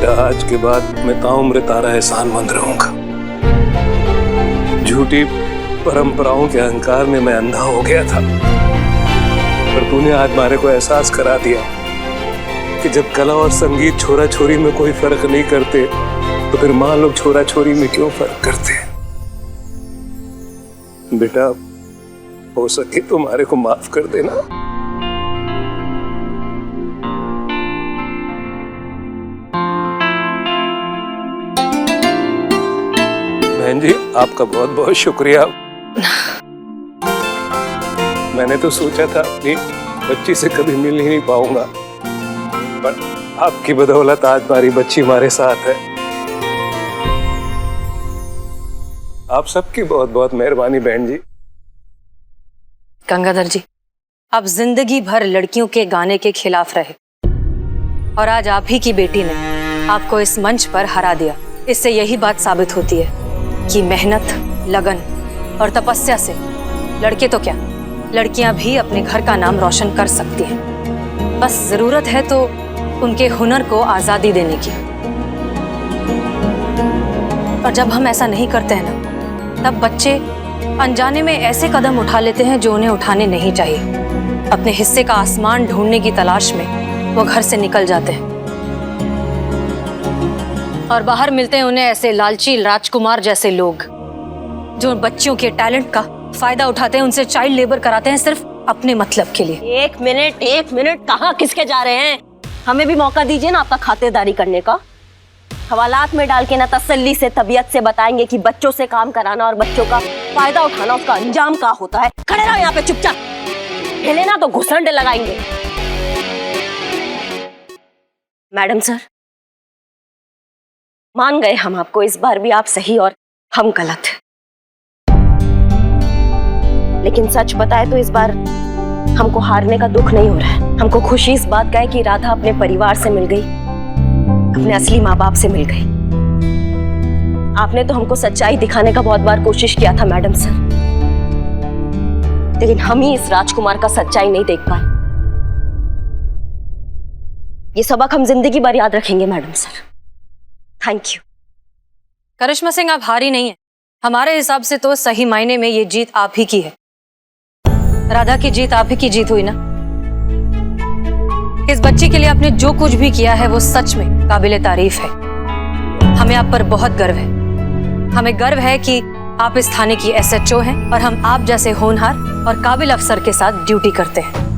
बेटा, आज के बाद मैं ताउम्र तारा एहसानमंद रहूंगा। झूठी परंपराओं के अहंकार में मैं अंधा हो गया था, पर तूने आज मारे को एहसास करा दिया कि जब कला और संगीत छोरा छोरी में कोई फर्क नहीं करते, तो फिर मां लोग छोरा छोरी में क्यों फर्क करते हैं। बेटा, हो सके तो मारे को माफ कर देना। बहन जी, आपका बहुत बहुत शुक्रिया। मैंने तो सोचा था अपनी बच्ची से कभी मिल ही नहीं पाऊंगा, पर आपकी बदौलत आज हमारी बच्ची हमारे साथ है। आप सबकी बहुत बहुत मेहरबानी बहन जी। गंगाधर जी, आप जिंदगी भर लड़कियों के गाने के खिलाफ रहे और आज आप ही की बेटी ने आपको इस मंच पर हरा दिया। इससे यही बात साबित होती है कि मेहनत, लगन और तपस्या से लड़के तो क्या, लड़कियां भी अपने घर का नाम रोशन कर सकती हैं। बस जरूरत है तो उनके हुनर को आजादी देने की। और जब हम ऐसा नहीं करते हैं ना, तब बच्चे अनजाने में ऐसे कदम उठा लेते हैं जो उन्हें उठाने नहीं चाहिए। अपने हिस्से का आसमान ढूंढने की तलाश में वो घर से निकल जाते हैं और बाहर मिलते हैं उन्हें ऐसे लालची राजकुमार जैसे लोग जो बच्चियों के टैलेंट का फायदा उठाते हैं, उनसे चाइल्ड लेबर कराते हैं सिर्फ अपने मतलब के लिए। एक मिनट कहाँ किसके जा रहे हैं? हमें भी मौका दीजिए ना आपका खातिरदारी करने का। हवालात में डाल के ना तसल्ली से, तबीयत से बताएंगे कि बच्चों से काम कराना और बच्चों का फायदा उठाना उसका अंजाम क्या होता है। खड़े रहो यहाँ पे चुपचाप, हिले ना तो घुसंडे लगाएंगे। मैडम सर, मान गए हम आपको, इस बार भी आप सही और हम गलत। लेकिन सच बताए तो इस बार हमको हारने का दुख नहीं हो रहा है। हमको खुशी इस बात का है कि राधा अपने परिवार से मिल गई, अपने असली माँ बाप से मिल गई। आपने तो हमको सच्चाई दिखाने का बहुत बार कोशिश किया था मैडम सर, लेकिन हम ही इस राजकुमार का सच्चाई नहीं देख पाए। ये सबक हम जिंदगी भर याद रखेंगे madam sir. Thank you. Karishma Singh, आप हारी नहीं है। हमारे हिसाब से तो सही मायने में ये जीत आप ही की है। राधा की जीत आप ही की जीत हुई ना। इस बच्ची के लिए आपने जो कुछ भी किया है वो सच में काबिले तारीफ है। हमें आप पर बहुत गर्व है। हमें गर्व है कि आप इस थाने की SHO हैं और हम आप जैसे होनहार और काबिल अफसर के साथ ड्यूटी करते हैं।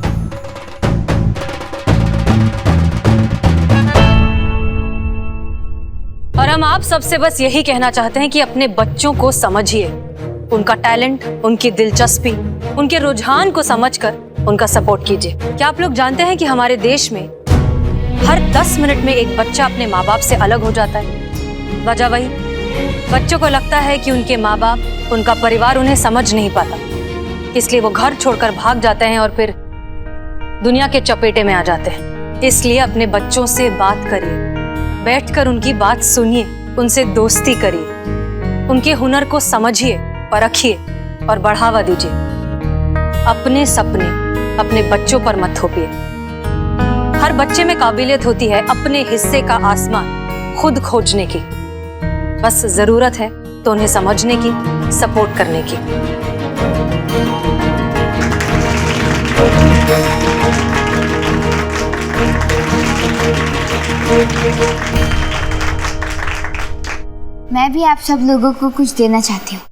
और हम आप सबसे बस यही कहना चाहते हैं कि अपने बच्चों को समझिए, उनका टैलेंट, उनकी दिलचस्पी, उनके रुझान को समझकर उनका सपोर्ट कीजिए। क्या आप लोग जानते हैं कि हमारे देश में हर 10 मिनट में एक बच्चा अपने माँ बाप से अलग हो जाता है। वजह वही, बच्चों को लगता है कि उनके माँ बाप, उनका परिवार उन्हें समझ नहीं पाता, इसलिए वो घर छोड़कर भाग जाते हैं और फिर दुनिया के चपेटे में आ जाते हैं। इसलिए अपने बच्चों से बात करिए, बैठकर उनकी बात सुनिए, उनसे दोस्ती करिए, उनके हुनर को समझिए, परखिए और बढ़ावा दीजिए। अपने सपने अपने बच्चों पर मत थोपिए। हर बच्चे में काबिलियत होती है अपने हिस्से का आसमान खुद खोजने की। बस जरूरत है तो उन्हें समझने की, सपोर्ट करने की। मैं भी आप सब लोगों को कुछ देना चाहती हूँ।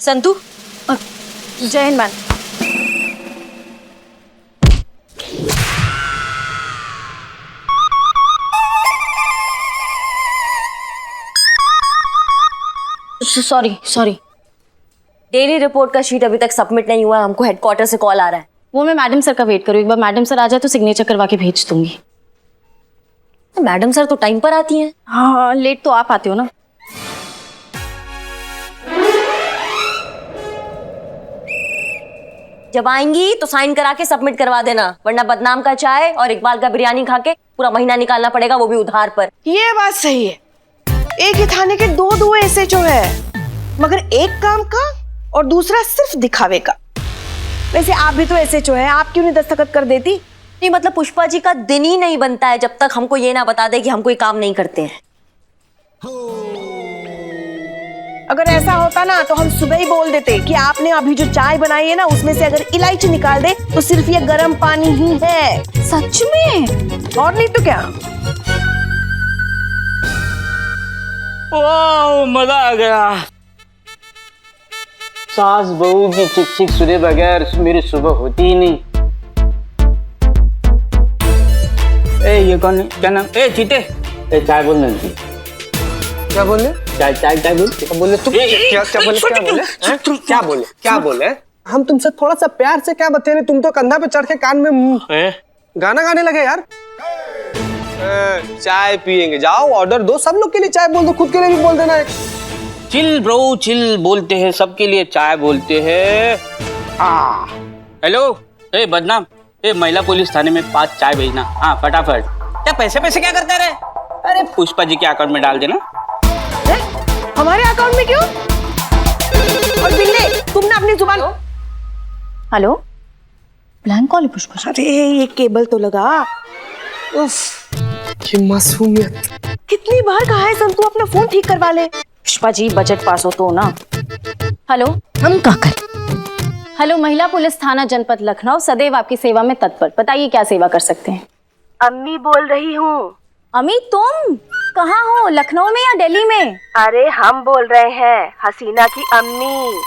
संतू, जय Hind ma'am. Sorry. Daily report का शीट अभी तक सबमिट नहीं हुआ है। हमको हेडक्वार्टर से कॉल आ रहा है। वो मैं मैडम सर का वेट करूँ। एक बार मैडम सर आ जाए तो सिग्नेचर करवा के भेज दूंगी। मैडम सर तो टाइम पर आती हैं। हाँ, लेट तो आप आते हो ना। जब आएंगी तो साइन करा के सबमिट करवा देना, वरना बदनाम का चाय और इकबाल का बिरयानी खा के पूरा महीना निकालना पड़ेगा, वो भी उधार पर। ये बात सही है, एक ही थाने के दो एसएचओ है, मगर एक काम का और दूसरा सिर्फ दिखावे का। वैसे आप भी तो एसएचओ है, आप क्यों नहीं दस्तखत कर देती? नहीं मतलब पुष्पा जी का दिन ही नहीं बनता है जब तक हमको ये ना बता दे कि हम कोई काम नहीं करते हैं। अगर ऐसा होता ना तो हम सुबह ही बोल देते कि आपने अभी जो चाय बनाई है ना उसमें से अगर इलायची निकाल दे तो सिर्फ ये गर्म पानी ही है। सच में? और नहीं तो क्या। वाह, मजा आ गया। सास बहू की चिक चिक सुने बगैर मेरी सुबह होती ही नहीं। ए ये कौन है? क्या नाम? ए चीते, ए चाय बोल नंदी। क्या बोले? चाय चाय चाय बोल। क्या बोले तुम? क्या बोले? क्या बोले? क्या बोले? क्या बोले? हम तुमसे थोड़ा सा प्यार से क्या बता रहे, तुम तो कंधा पे चढ़ के कान में गाना गाने लगे यार। चाय पियेंगे, जाओ ऑर्डर दो, सब लोग के लिए चाय बोल दो, खुद के लिए भी बोल देना। चिल ब्रो चिल बोलते हैं, सबके लिए चाय बोलते हैं। हेलो, ए बदनाम, ए महिला पुलिस थाने में 5 चाय भेजना। हाँ फटाफट। क्या पैसे क्या करते रहे? अरे पुष्पा जी के अकाउंट में डाल देना। हमारे अकाउंट में क्यों? और बिल्ले, तुमने अपनी जुबान। हेलो, ब्लैंक कॉल है पुष्पा जी। अरे ये केबल तो लगा। उफ, ये मासूमियत। कितनी बार कहा है संतू अपना फोन ठीक करवा ले। पुष्पा जी बजट पास हो तो ना। हेलो, हम क्या करें? हेलो, महिला पुलिस थाना जनपद लखनऊ सदैव आपकी सेवा में तत्पर। बताइए क्या सेवा कर सकते हैं? अम्मी बोल रही हूँ। अम्मी तुम कहाँ हो, लखनऊ में या दिल्ली में? अरे हम बोल रहे हैं हसीना की अम्मी।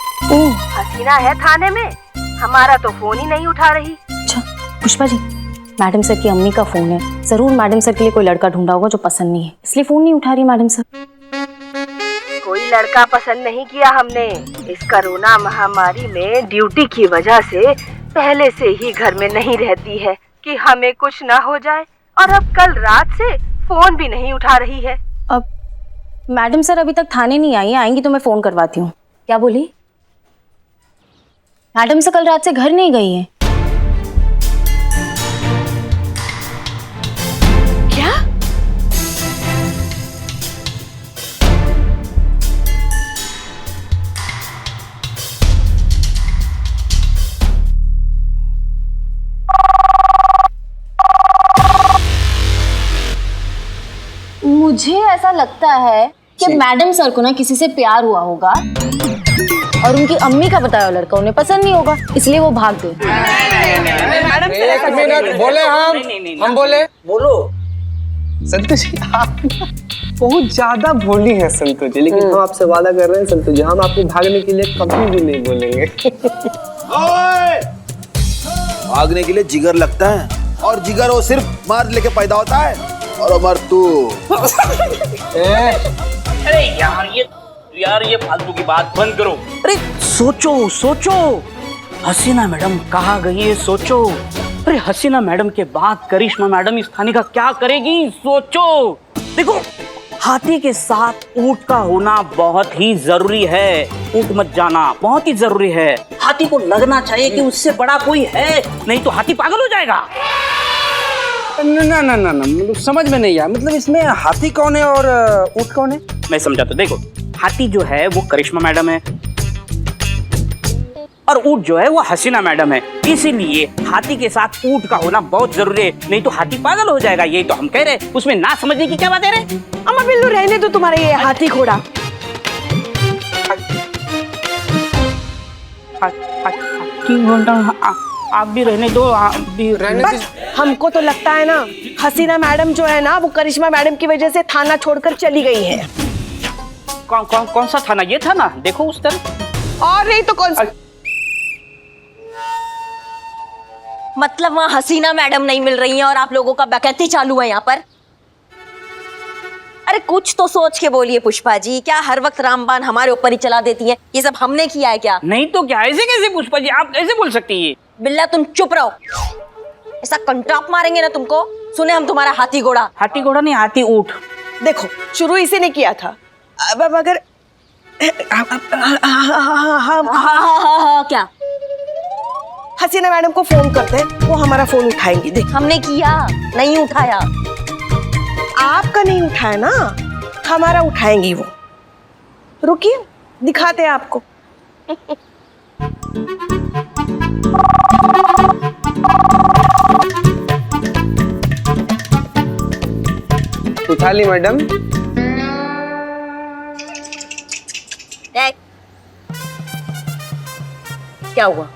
हसीना है थाने में, हमारा तो फोन ही नहीं उठा रही। अच्छा पुष्पा जी, मैडम सर की अम्मी का फोन है, जरूर मैडम सर के लिए कोई लड़का ढूंढा होगा जो पसंद नहीं है, इसलिए फोन नहीं उठा रही मैडम सर। कोई लड़का पसंद नहीं किया हमने। इस कोरोना महामारी में ड्यूटी की वजह से पहले से ही घर में नहीं रहती है कि हमें कुछ ना हो जाए, और अब कल रात से फोन भी नहीं उठा रही है। अब मैडम सर अभी तक थाने नहीं आई है, आएंगी तो मैं फोन करवाती हूँ। क्या बोली? मैडम सर कल रात से घर नहीं गई है। क्या? मुझे ऐसा लगता है कि मैडम सर को ना किसी से प्यार हुआ होगा और उनकी अम्मी का बताया लड़का उन्हें पसंद नहीं होगा, इसलिए वो भाग गए। एक मिनट बोले, हम बोले। बोलो संतोष जी, आप बहुत ज्यादा भोली हैं संतोष जी, लेकिन हम आपसे वादा कर रहे हैं संतोष जी, हम आपको भागने के लिए कभी भी नहीं बोलेंगे। भागने के लिए जिगर लगता है, और जिगर वो सिर्फ मार लेके पैदा होता है। और अमर तू अरे यार ये फालतू की बात बंद करो। अरे सोचो हसीना मैडम कहाँ गई है, सोचो। अरे हसीना मैडम के बाद करिश्मा मैडम इस थाने का क्या करेगी, सोचो। देखो, हाथी के साथ ऊंट का होना बहुत ही जरूरी है। ऊंट मत जाना, बहुत ही जरूरी है। हाथी को लगना चाहिए कि उससे बड़ा कोई है, नहीं तो हाथी पागल हो जाएगा। ना मतलब समझ में नहीं आया, मतलब इसमें हाथी कौन है और ऊंट कौन है? मैं समझा तो देखो, हाथी जो है वो करिश्मा मैडम है और ऊंट जो है वो हसीना मैडम है, इसीलिए हाथी के साथ ऊंट का होना बहुत जरूरी है, नहीं तो हाथी पागल हो जाएगा। यही तो हम कह रहे हैं, उसमें ना समझने की क्या बात है रे? अम्मा बिल्लू रहने दो तुम्हारे ये हाथी घोड़ा। आप भी रहने दो, आप भी रहने बस हमको तो लगता है ना हसीना मैडम जो है ना वो करिश्मा मैडम की वजह से थाना छोड़कर चली गई है। कौन सा थाना? ये था ना, देखो उस तरफ। और नहीं तो कौन सा? मतलब वहाँ हसीना मैडम नहीं मिल रही हैं और आप लोगों का बकैती चालू है यहाँ पर। अरे कुछ तो सोच के बोलिए पुष्पा जी, क्या हर वक्त रामबाण हमारे ऊपर ही चला देती है? ये सब हमने किया है क्या? नहीं तो क्या, ऐसे कैसे पुष्पा जी, आप कैसे बोल सकती है? बिल्ला तुम चुप रहो, ऐसा कंटाप मारेंगे ना तुमको। सुने हम तुम्हारा हाथी घोड़ा। हाथी घोड़ा नहीं, हाथी ऊंट। देखो शुरू इसी ने किया था, अब अगर हाँ क्या हसीना मैडम को फोन करते हैं, वो हमारा फोन उठाएंगी। देख, हमने किया, नहीं उठाया। आपका नहीं उठाया ना, हमारा उठाएंगी वो। रुकिए, दिखाते हैं आपको। उठा ली मैडम। क्या हुआ?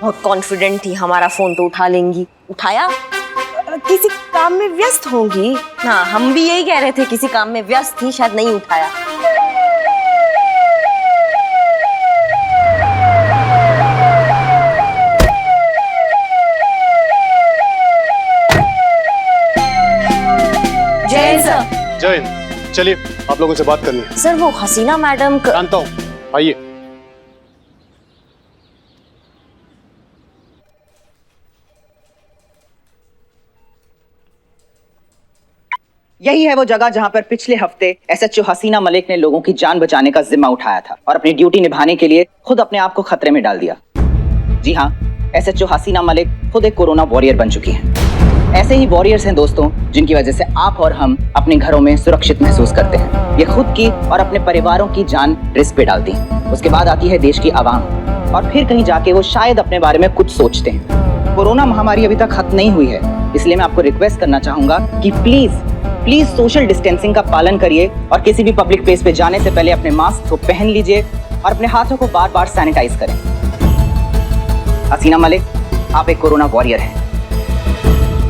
बहुत कॉन्फिडेंट थी, हमारा फोन तो उठा लेंगी। उठाया? किसी काम में व्यस्त होंगी। हाँ, हम भी यही कह रहे थे, किसी काम में व्यस्त थी, शायद नहीं उठाया। जय सर। जय हिंद। चलिए, आप लोगों से बात करनी है। सर, वो हसीना मैडम जानता हूँ, आइए। यही है वो जगह जहां पर पिछले हफ्ते एसएचओ हसीना मलिक ने लोगों की जान बचाने का जिम्मा उठाया था और अपनी ड्यूटी निभाने के लिए खुद अपने आप को खतरे में डाल दिया। जी हाँ, एसएचओ हसीना मलिक खुद एक कोरोना वॉरियर बन चुकी हैं। ऐसे ही वॉरियर्स हैं दोस्तों, जिनकी वजह से आप और हम अपने घरों में सुरक्षित महसूस करते हैं। ये खुद की और अपने परिवारों की जान रिस्क पे डालती हैं। उसके बाद आती है देश की आवाम, और फिर कहीं जाके वो शायद अपने बारे में कुछ सोचते हैं। कोरोना महामारी अभी तक खत्म नहीं हुई है, इसलिए मैं आपको रिक्वेस्ट करना चाहूंगा कि प्लीज सोशल डिस्टेंसिंग का पालन करिए और किसी भी पब्लिक प्लेस पे जाने से पहले अपने मास्क को पहन लीजिए और अपने हाथों को बार बार सैनिटाइज करें। हसीना मलिक, आप एक कोरोना वॉरियर हैं।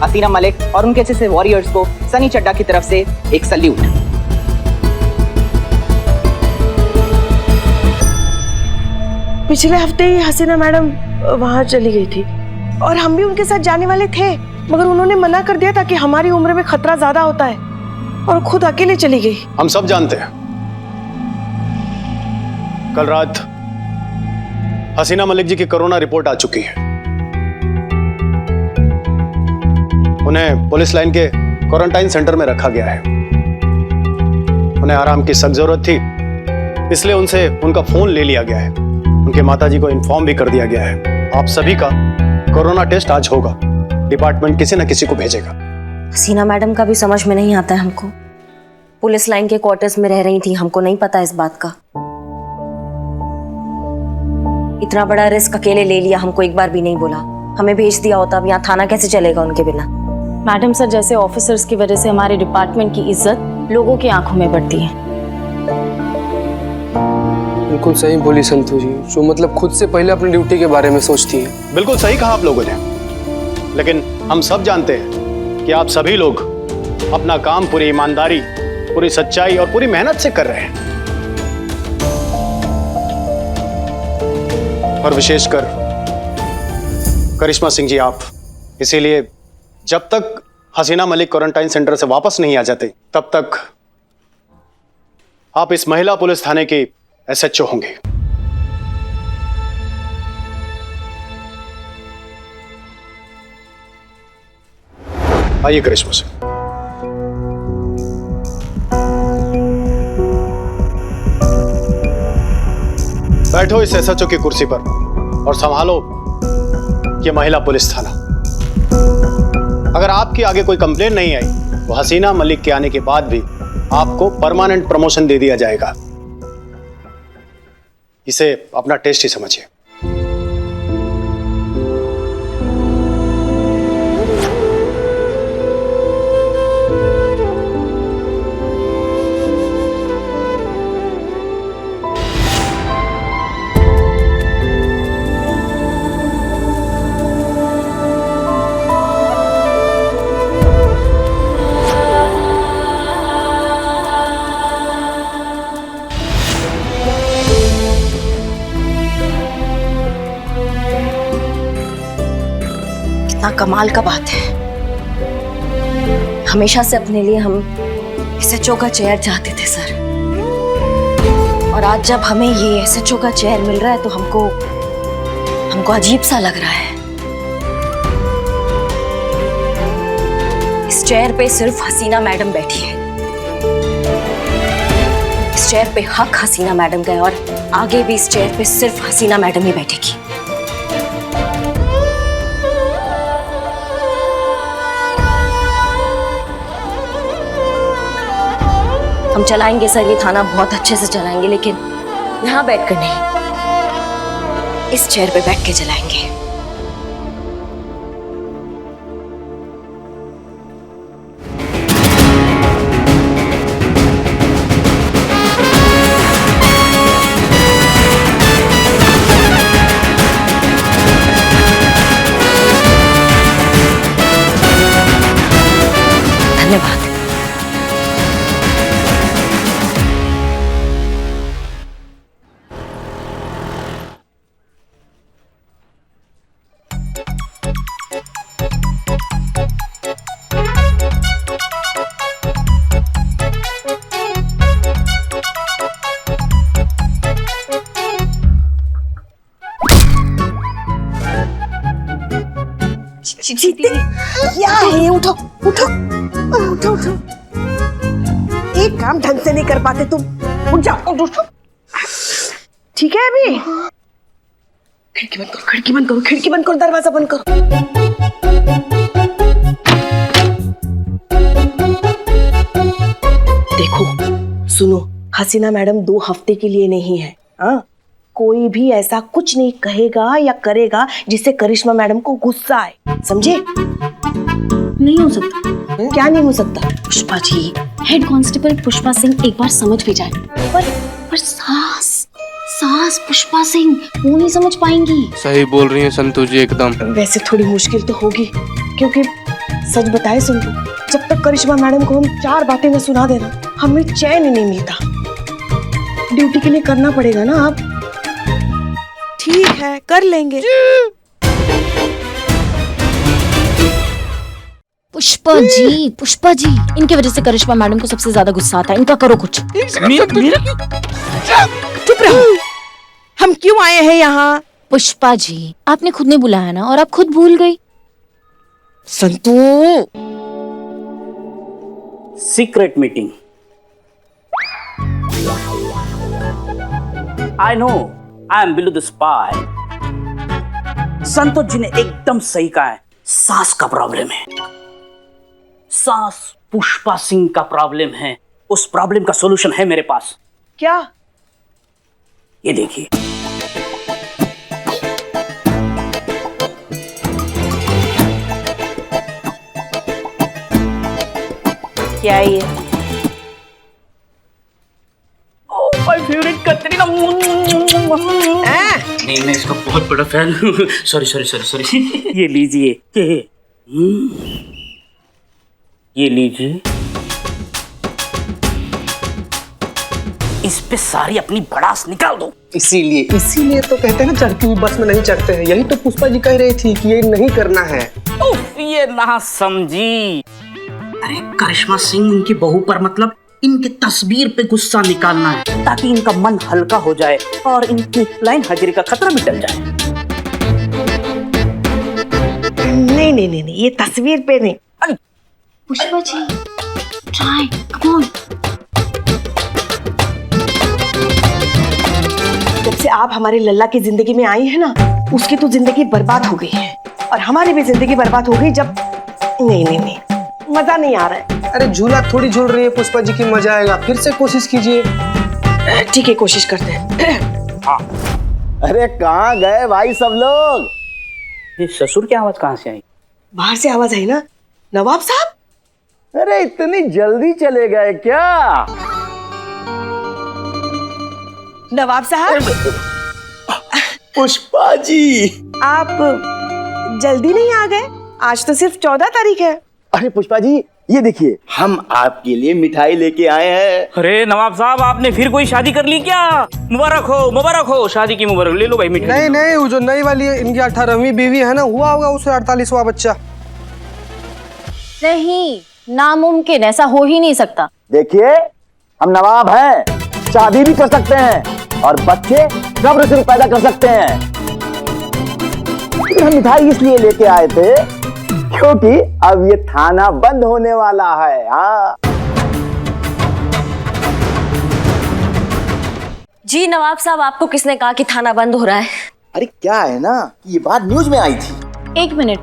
हसीना मलिक और उनके जैसे वॉरियर्स को सनी चड्डा की तरफ से एक सल्यूट। पिछले हफ्ते ही हसीना मैडम वहां चली गई थी और हम भी उनके साथ जाने वाले थे, मगर उन्होंने मना कर दिया था कि हमारी उम्र में खतरा ज्यादा होता है, और खुद अकेले चली गई। हम सब जानते हैं, कल रात हसीना मलिक जी की कोरोना रिपोर्ट आ चुकी है। उन्हें पुलिस लाइन के क्वारंटाइन सेंटर में रखा गया है। उन्हें आराम की सख्त जरूरत थी, इसलिए उनसे उनका फोन ले लिया गया है। उनके माताजी को इन्फॉर्म भी कर दिया गया है। आप सभी का कोरोना टेस्ट आज होगा। डिपार्टमेंट किसी न किसी को भेजेगा। हसीना मैडम का भी समझ में नहीं आता है हमको। पुलिस लाइन के क्वार्टर्स में रह रही थी, हमको नहीं पता इस बात का। इतना बड़ा रिस्क अकेले ले लिया, हमको एक बार भी नहीं बोला। हमें भेज दिया होता, अब यहाँ थाना कैसे चलेगा उनके बिना। मैडम सर जैसे ऑफिसर्स की वजह से हमारे डिपार्टमेंट की इज्जत लोगों की आंखों में बढ़ती है। बिल्कुल सही बोली संतू जी, जो मतलब खुद से पहले अपनी ड्यूटी के बारे में सोचती है। बिल्कुल सही कहा आप लोगों ने, लेकिन हम सब जानते हैं कि आप सभी लोग अपना काम पूरी ईमानदारी, पूरी सच्चाई और पूरी मेहनत से कर रहे हैं। और विशेषकर करिश्मा सिंह जी आप। इसीलिए जब तक हसीना मलिक क्वारंटाइन सेंटर से वापस नहीं आ जाते, तब तक आप इस महिला पुलिस थाने की एसएचओ होंगे। आइए करिश्मा सिंह। बैठो इस एसएचओ की कुर्सी पर और संभालो ये महिला पुलिस थाना। अगर आपके आगे कोई कंप्लेंट नहीं आई तो हसीना मलिक के आने के बाद भी आपको परमानेंट प्रमोशन दे दिया जाएगा। इसे अपना टेस्ट ही समझिए। कमाल का बात है, हमेशा से अपने लिए हम एसएचओ का चेयर चाहते थे सर, और आज जब हमें ये एसएचओ का चेयर मिल रहा है तो हमको अजीब सा लग रहा है। इस चेयर पे सिर्फ हसीना मैडम बैठी है, इस चेयर पे हक हसीना मैडम का है, और आगे भी इस चेयर पे सिर्फ हसीना मैडम ही बैठेगी। हम चलाएंगे सर, ये थाना बहुत अच्छे से चलाएंगे, लेकिन यहाँ बैठकर नहीं, इस चेयर पे बैठ के चलाएंगे। धन्यवाद। क्या है? उठो उठो उठो उठो, एक काम ढंग से नहीं कर पाते तुम। उठ जाओ, उठो। ठीक है अभी? खिड़की बंद करो, खिड़की बंद करो, खिड़की बंद करो, दरवाजा बंद करो। देखो सुनो, हसीना मैडम 2 हफ्ते के लिए नहीं है। हाँ, कोई भी ऐसा कुछ नहीं कहेगा या करेगा जिससे करिश्मा मैडम को गुस्सा आए, समझे? नहीं हो सकता। क्या नहीं हो सकता? पुष्पा जी, हेड कांस्टेबल पुष्पा सिंह एक बार समझ भी जाए, पर सास पुष्पा सिंह वो नहीं समझ पाएंगी। सही बोल रही है संतु जी एकदम। वैसे थोड़ी मुश्किल तो होगी, क्योंकि सच बताए संतु, जब तक करिश्मा मैडम को हम 4 बातें न सुना देना, हमें चैन ही नहीं मिलता। ड्यूटी के लिए करना पड़ेगा ना। आप ठीक है, कर लेंगे। पुष्पा जी, इनकी वजह से करिश्मा मैडम को सबसे ज्यादा गुस्सा आता है। इनका करो कुछ। चुप रहो। हम क्यों आए हैं यहाँ? पुष्पा जी, आपने खुद ने बुलाया ना, और आप खुद भूल गई। Santu, secret meeting. I know, I am Billu the spy. Santosh ji ने एकदम सही कहा है, सास का प्रॉब्लम है, सास पुष्पा सिंह का प्रॉब्लम है। उस प्रॉब्लम का सॉल्यूशन है मेरे पास। क्या? ये देखिए। क्या है ये? My favourite Katrina. नहीं, मैं इसका बहुत बड़ा फैन हूँ। सॉरी। ये लीजिए, ये लीजिए। इस पे सारी अपनी भड़ास निकाल दो। इसीलिए तो कहते हैं ना, चढ़ती हुई बस में नहीं चढ़ते हैं। यही तो पुष्पा जी कह रही थी कि ये नहीं करना है। उफ, ये ना समझी। अरे करिश्मा सिंह इनकी बहू पर, मतलब इनके तस्वीर पे गुस्सा निकालना है, ताकि इनका मन हल्का हो जाए और इनकी लाइन हाजिरी का खतरा भी टल जाए। नहीं, ये तस्वीर पे नहीं। Pushpa ji, try, come on. जब से आप हमारे लल्ला की जिंदगी में आई है ना, उसकी तो जिंदगी बर्बाद हो गई है, और हमारी भी जिंदगी बर्बाद हो गई। जब नहीं, मजा नहीं आ रहा है। अरे झूला थोड़ी झूल रही है पुष्पा जी की, मजा आएगा। फिर से कोशिश कीजिए। ठीक है, कोशिश करते हैं। हाँ। अरे कहाँ गए भाई सब लोग? ये ससुर की आवाज कहाँ से आई? बाहर से आवाज आई ना, नवाब साहब। अरे इतनी जल्दी चले गए क्या? नवाब साहब। पुष्पा जी, आप जल्दी नहीं आ गए? आज तो सिर्फ 14 तारीख है। अरे पुष्पा जी, ये देखिए, हम आपके लिए मिठाई लेके आए हैं। अरे नवाब साहब, आपने फिर कोई शादी कर ली क्या? मुबारक हो, शादी की मुबारक। ले लो भाई मिठाई। नहीं, वो जो नई वाली है, इनकी 18वीं बीवी है ना, हुआ होगा उसे 48वां बच्चा। नहीं, नामुमकिन, ऐसा हो ही नहीं सकता। देखिए, हम नवाब हैं, शादी भी कर सकते हैं और बच्चे सब्र से पैदा कर सकते हैं। हम मिठाई इसलिए लेके आए थे क्योंकि अब ये थाना बंद होने वाला है। हाँ जी नवाब साहब, आपको किसने कहा कि थाना बंद हो रहा है? अरे क्या है ना, ये बात न्यूज में आई थी। 1 मिनट,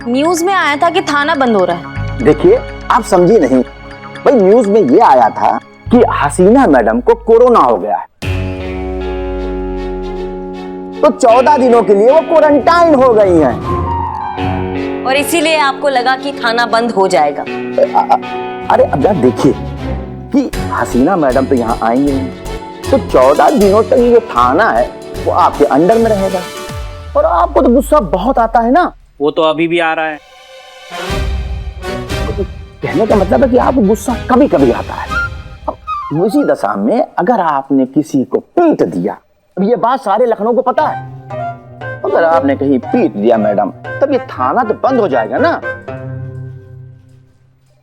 न्यूज में आया था कि थाना बंद हो रहा है। देखिए, आप समझी नहीं भाई, न्यूज में ये आया था कि हसीना मैडम को कोरोना हो गया है, तो 14 दिनों के लिए वो क्वारंटाइन हो गई हैं। और इसीलिए आपको लगा कि थाना बंद हो जाएगा। अरे अब यार देखिए कि हसीना मैडम तो यहाँ आएंगे नहीं, तो 14 दिनों तक ये थाना है वो आपके अंडर में रहेगा। और आपको तो गुस्सा बहुत आता है ना। वो तो अभी भी आ रहा है। कहने का मतलब है कि आपको गुस्सा कभी कभी आता है। अब उसी दशा में अगर आपने किसी को पीट दिया, अब ये बात सारे लखनऊ को पता है, अगर आपने कहीं पीट दिया मैडम, तब ये थाना तो बंद हो जाएगा ना।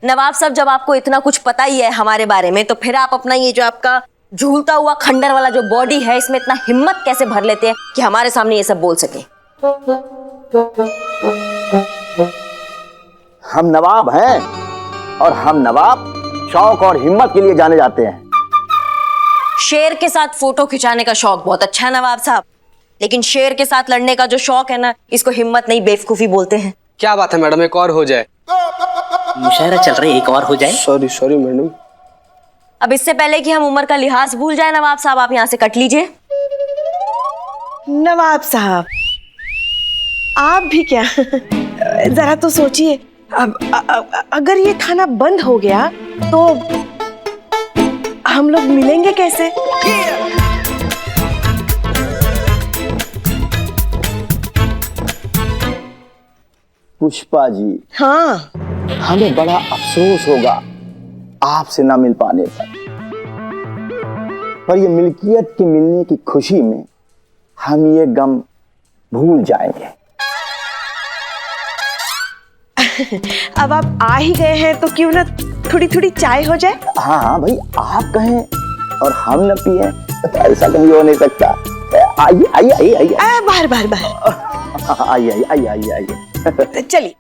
नवाब साहब, जब आपको इतना कुछ पता ही है हमारे बारे में, तो फिर आप अपना ये जो आपका झूलता हुआ खंडर वाला जो बॉडी है, इसमें इतना हिम्मत कैसे भर लेते हैं कि हमारे सामने ये सब बोल सके? हम नवाब हैं और हम नवाब शौक और हिम्मत के लिए जाने जाते हैं। शेर के साथ फोटो खिंचाने का शौक बहुत अच्छा है नवाब साहब, लेकिन शेर के साथ लड़ने का जो शौक है ना, इसको हिम्मत नहीं बेवकूफी बोलते हैं। क्या बात है मैडम, एक और हो जाए। मुशायरा चल रही, एक और हो जाए। Sorry madam. अब इससे पहले कि हम उम्र का लिहाज भूल जाए नवाब साहब, आप यहाँ से कट लीजिए। नवाब साहब, आप भी क्या जरा तो सोचिए, अब अगर ये थाना बंद हो गया तो हम लोग मिलेंगे कैसे? पुष्पा जी, हाँ, हमें बड़ा अफसोस होगा आपसे ना मिल पाने पर ये मिल्कियत के मिलने की खुशी में हम ये गम भूल जाएंगे। अब आप आ ही गए हैं तो क्यों ना थोड़ी थोड़ी चाय हो जाए? हाँ भाई, आप कहें और हम न पिए तो ऐसा कभी हो नहीं सकता। आइए आइए आइए आइए बाहर आइए आइए आइए। चलिए।